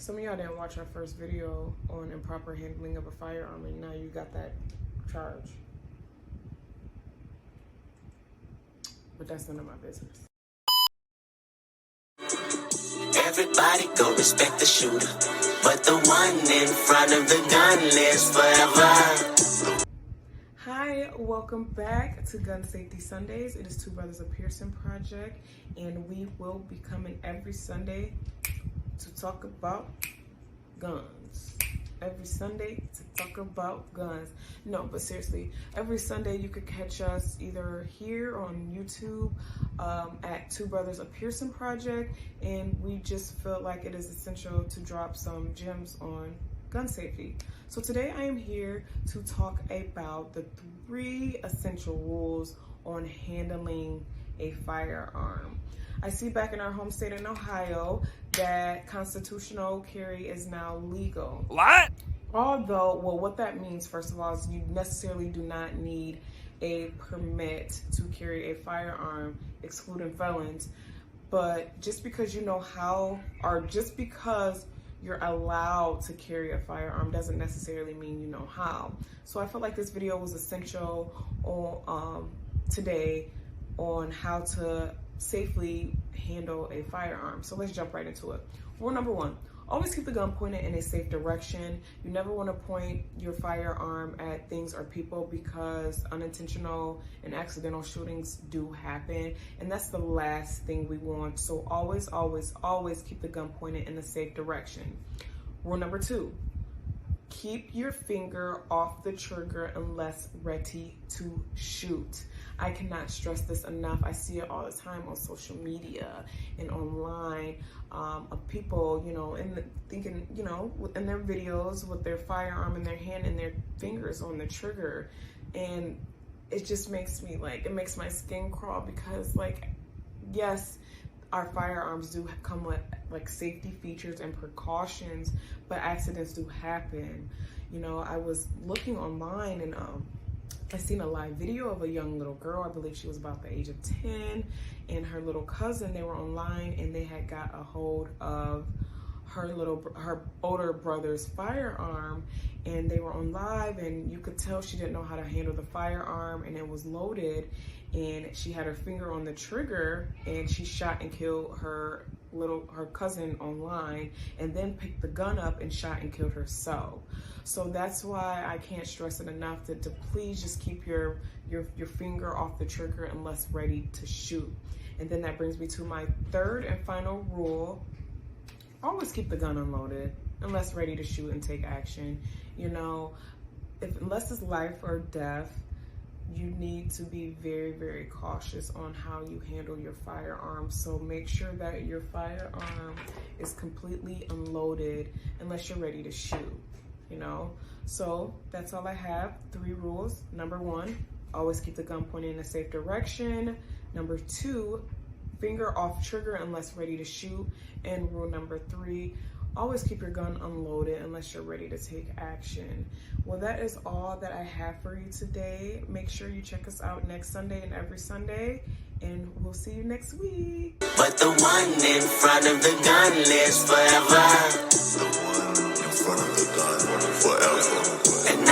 Some of y'all didn't watch our first video on improper handling of a firearm, and now you got that charge. But that's none of my business. Everybody go respect the shooter, but the one in front of the gun lives forever. Hi, welcome back to Gun Safety Sundays. It is Two Brothers of Pearson Project, and we will be coming every Sunday to talk about guns. Every Sunday to talk about guns. No, but seriously, every Sunday you could catch us either here on YouTube at Two Brothers of Pearson Project, and we just felt like it is essential to drop some gems on gun safety. So today I am here to talk about the 3 essential rules on handling a firearm. I see back in our home state in Ohio that constitutional carry is now legal. What? Although, well, what that means, first of all, is you necessarily do not need a permit to carry a firearm, excluding felons. But just because you know how, or just because you're allowed to carry a firearm doesn't necessarily mean you know how. So I felt like this video was essential on today on how to safely handle a firearm. So let's jump right into it. Rule number 1, always keep the gun pointed in a safe direction. You never want to point your firearm at things or people because unintentional and accidental shootings do happen, and that's the last thing we want. So always, always, always keep the gun pointed in a safe direction. Rule number 2, keep your finger off the trigger unless ready to shoot. I cannot stress this enough. I see it all the time on social media and online of people, you know, thinking, you know, in their videos with their firearm in their hand and their fingers on the trigger. And it just makes me like, it makes my skin crawl because, like, yes, our firearms do come with like safety features and precautions, but accidents do happen. You know, I was looking online and I seen a live video of a young little girl. I believe she was about the age of 10, and her little cousin, they were online and they had got a hold of her older brother's firearm, and they were on live, and you could tell she didn't know how to handle the firearm, and it was loaded, and she had her finger on the trigger, and she shot and killed her cousin online, and then picked the gun up and shot and killed herself. So that's why I can't stress it enough to please just keep your finger off the trigger unless ready to shoot. And then that brings me to my 3rd and final rule. Always keep the gun unloaded unless ready to shoot and take action. You know, unless it's life or death, you need to be very, very cautious on how you handle your firearm. So make sure that your firearm is completely unloaded unless you're ready to shoot, you know? So that's all I have. 3 rules. Number 1, always keep the gun pointed in a safe direction. Number 2, finger off trigger unless ready to shoot. And rule number 3, always keep your gun unloaded unless you're ready to take action. Well, that is all that I have for you today. Make sure you check us out next Sunday and every Sunday, and we'll see you next week. But the one in front of the gun lives forever. The one in front of the gun forever. And